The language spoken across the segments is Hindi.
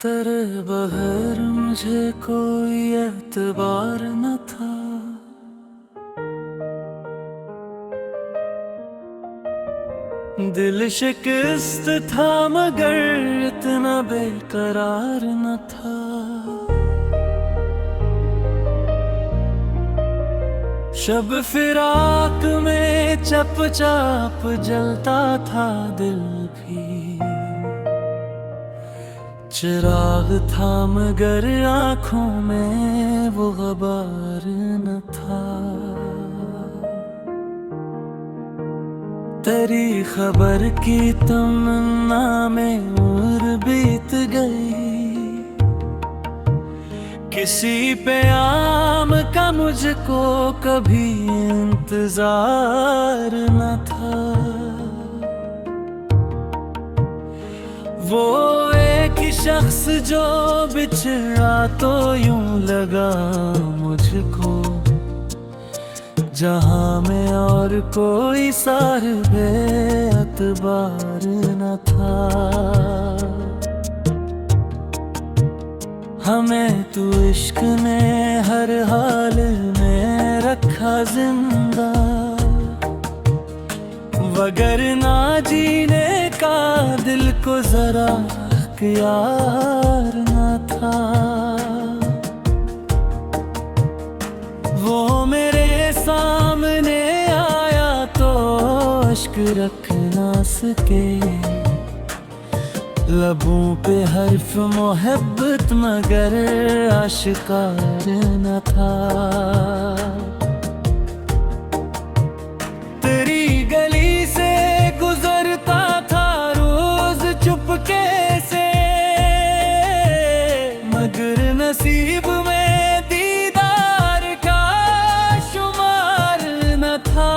तेरे बगैर मुझे कोई एतबार न था। दिल शिकस्त था मगर इतना बेकरार न था। शब फिराक में चपचाप जलता था दिल भी। चिराग था मगर आँखों में वो गबार न था। तेरी खबर की तमन्ना में उम्र बीत गई। किसी प्याम का मुझको कभी इंतजार न था। वो एक ही शख्स जो बिछड़ा तो यूं लगा मुझको, जहां में और कोई साहिबे एतबार न था। हमें तू इश्क ने हर हाल में रखा जिंदा, वगरना जीने का दिल को जरा इख्तियार न था। वो मेरे सामने आया तो अश्क रख ना सके। लबों पे हर्फ मोहब्बत मगर आशिकार न था। तेरी गली से गुजरता था रोज चुपके से, मगर नसीब में दीदार का शुमार न था।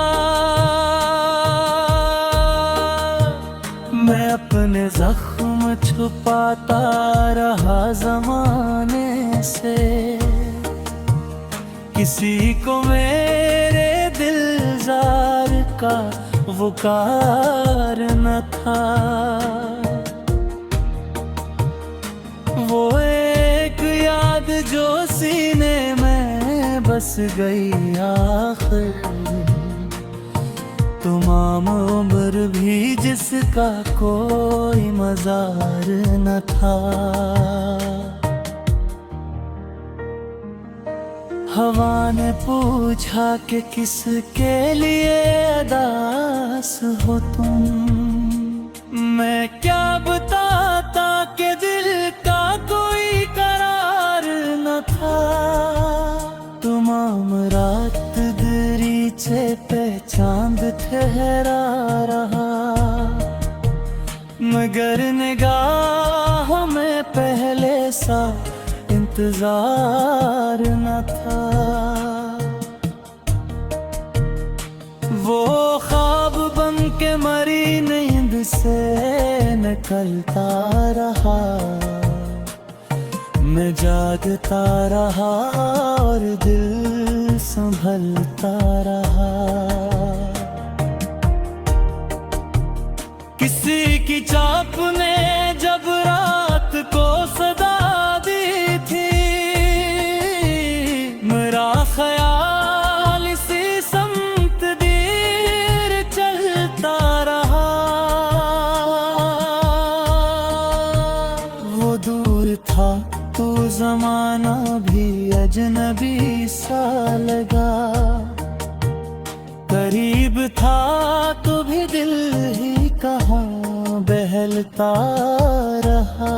मैं अपने जख्म छुपाता रहा जमाने से, किसी को मेरे दिलजार का वकार न था। वो एक याद जो सीने में बस गई आखिर, तमाम उम्र भी जिसका कोई मजार न था। हवा ने पूछा कि किसके लिए अदास हो तुम। मैं क्या बताता कि दिल का कोई करार न था। तमाम रात दरीचे पे चांद ठहरा रहा, मगर निगाहों में पहले सा इंतजार न था। वो ख्वाब बन के मरी नींद से निकलता रहा, मैं जागता रहा और दिल संभलता रहा। किसी की चाप ने जब रात को सदा दी थी, मेरा ख्याल इसी समत देर चलता रहा। वो दूर था तो जमाना भी अजनबी सा लगा, करीब था तो भी दिल ही कहाँ बहलता रहा।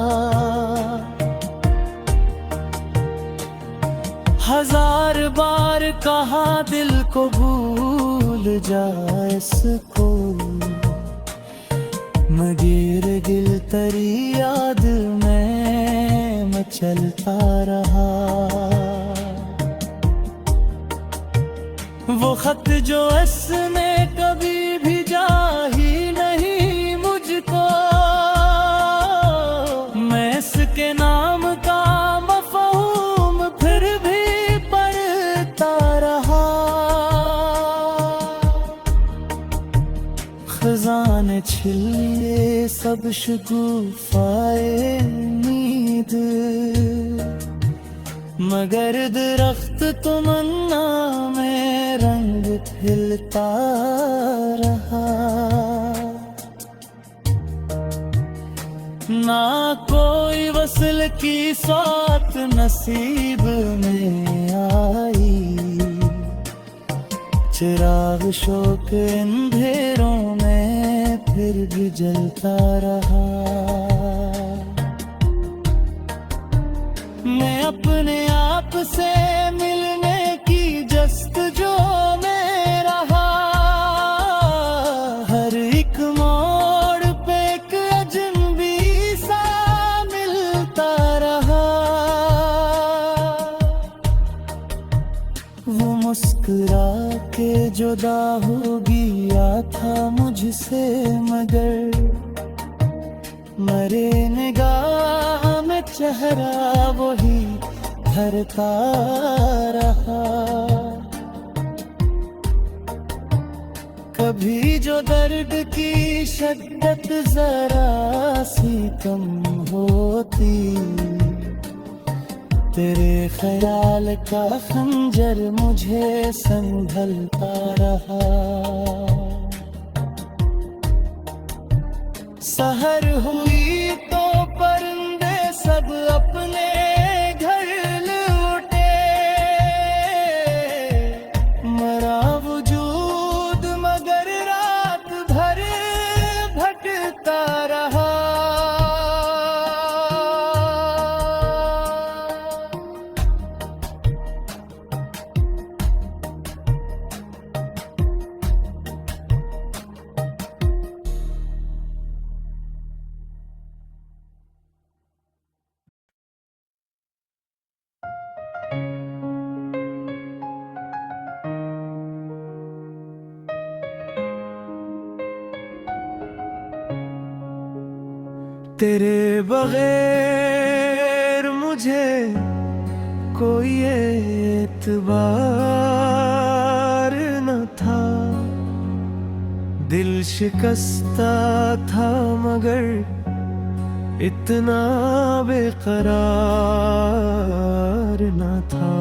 हजार बार कहा दिल को भूल जा इसको, मगर गिल तरी याद में मचलता रहा। वो खत जो इसने कभी भी जा ही नहीं मुझको, मैं इसके नाम का मफ़हूम फिर भी पढ़ता रहा। खज़ान छिले सब शगुफ़ाए नींद मगर दरख्त तमन्ना में रंग खिलता रहा। ना कोई वसल की सौत नसीब में आई, चिराग शोक अंधेरों में फिर भी जलता रहा। मैं अपने आप से मिलने की जस्तजू में रहा। हर एक मोड़ पे एक अजनबी सा मिलता रहा। वो मुस्कुरा के जुदा हो गया था मुझसे, मगर मरे निगाह में चेहरा वही धरता रहा। कभी जो दर्द की शिद्दत जरा सी कम होती, तेरे ख्याल का खंजर मुझे संभलता रहा। सहर हुई तो परिंदे सब अपने घर लौटे, मरा वजूद मगर रात भर भटकता रहा। तेरे बगैर मुझे कोई एतबार न था। दिल शिकस्ता था मगर इतना बेकरार न था।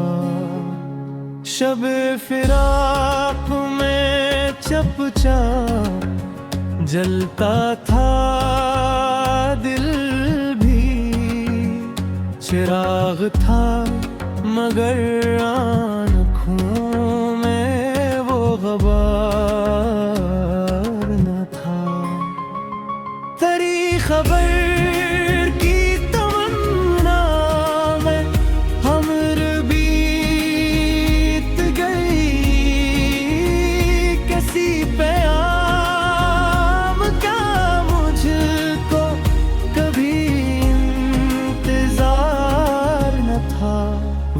शब फिराक में चपचाप जलता था दिल भी, चिराग था मगर आँखों में वो ग़बार न था। तेरी खबर की तमन्ना में हमर बीत गई, किसी पे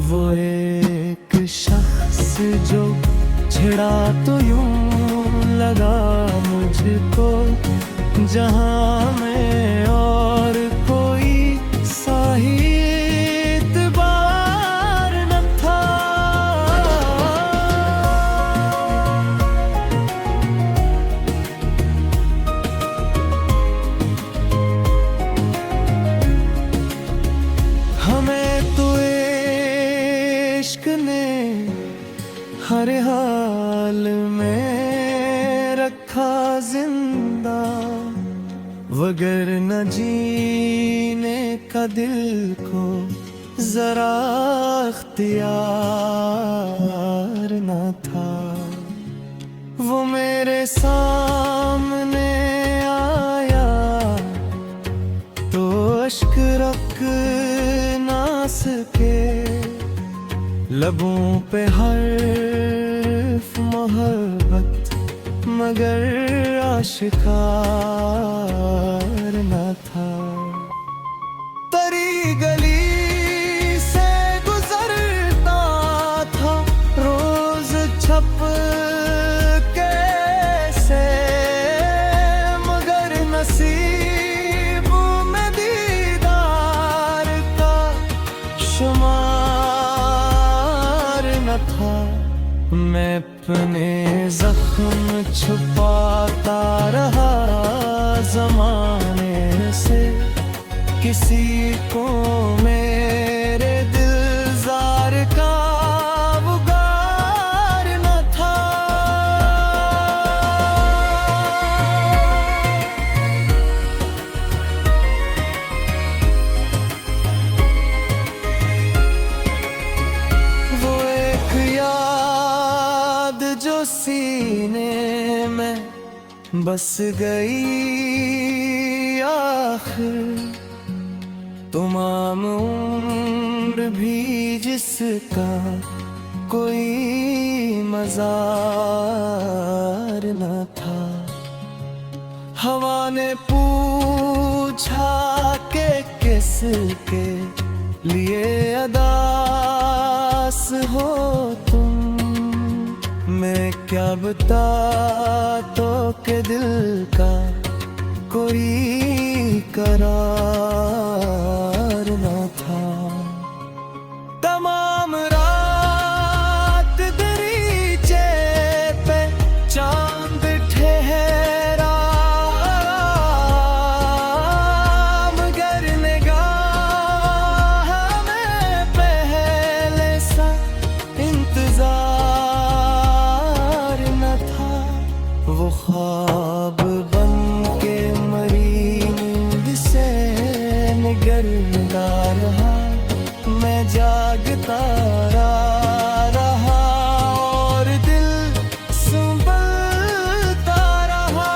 वो एक शख्स जो छिड़ा तो यूं लगा मुझको, जहां में और कोई साहित्य-बार न था। हमें तो इश्क ने हर हाल में रखा जिंदा, वगर न जीने का दिल को जरा अख्तियार न था। वो मेरे सामने आया तो अश्क रख ना सके, लबों पे हर्फ मोहब्बत मगर आशिकार न था। तरी गली से गुजरता था रोज छप कैसे, मगर नसीब में दीदार का शुमार न था। मैं अपने जख्म छुपाता रहा ज़माने से, किसी को मेरे दिलजार सीने में बस गई आखिर, तमाम उम्र भी जिसका कोई मज़ार न था। हवा ने पूछा कि किसके लिए अदास हो तुम, मैं क्या बता तो के दिल का कोई करार न था। तमाम रात दरीचे पे चांद ठहरा, मगर निगाह में पहले सा इंतजार न था। वो ख्वाब बन के मरी नींद से निगरता रहा, मैं जागता रहा और दिल संभलता रहा।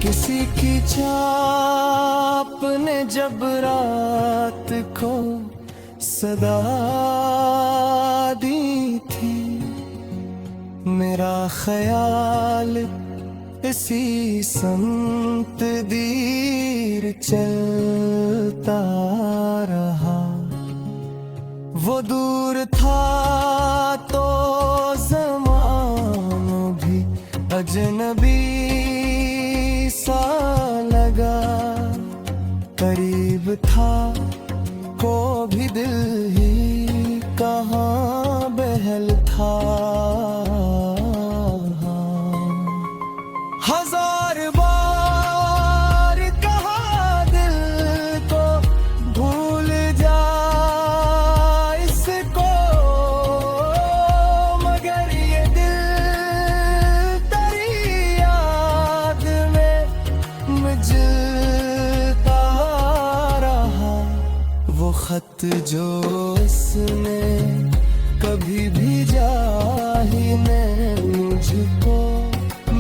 किसी की चाप ने जब रात को सदा दी थी, मेरा ख्याल इसी समत दीर चलता रहा। वो दूर था तो ज़माना भी अजनबी सा लगा, करीब था को भी दिल ही कहाँ बहल था। हजार बार कहा दिल को भूल जा इसको, मगर ये दिल तेरी याद में मजलता रहा। वो खत जो उसने कभी भेजा ही नहीं मुझको,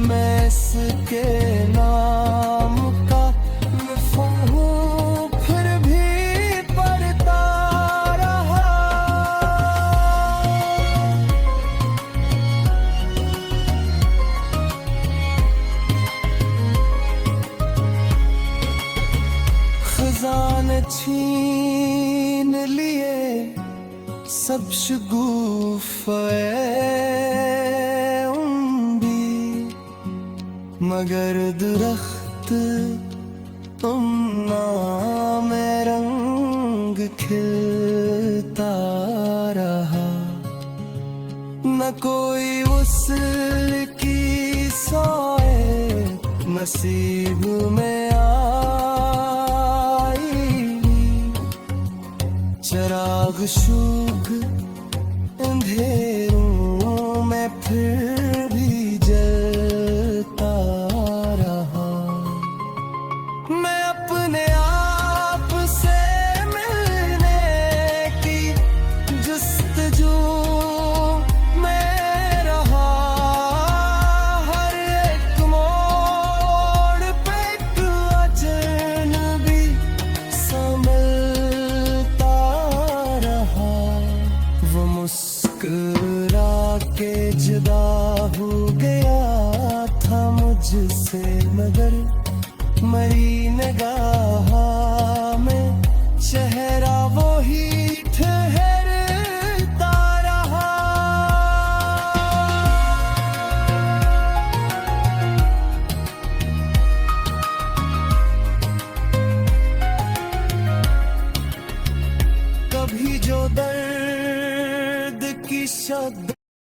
मैं इसके नाम का मफ़हूम फिर भी पढ़ता रहा। खजाने छीन लिए सब शगुफ़े मगर दरख्त तुम नाम रंग खिलता रहा। न कोई वसल की सोए नसीब में आई, चिराग शुभ अंधेरों में फिर भी जलता रहा। मैं अपने आप से मिलने की जुस्तजू में रहा, हर एक मोड़ पे एक अजनबी संभलता रहा। वो मुस्कुरा के जुदा हो गया था मुझसे, मगर मरी निगाह में चेहरा वो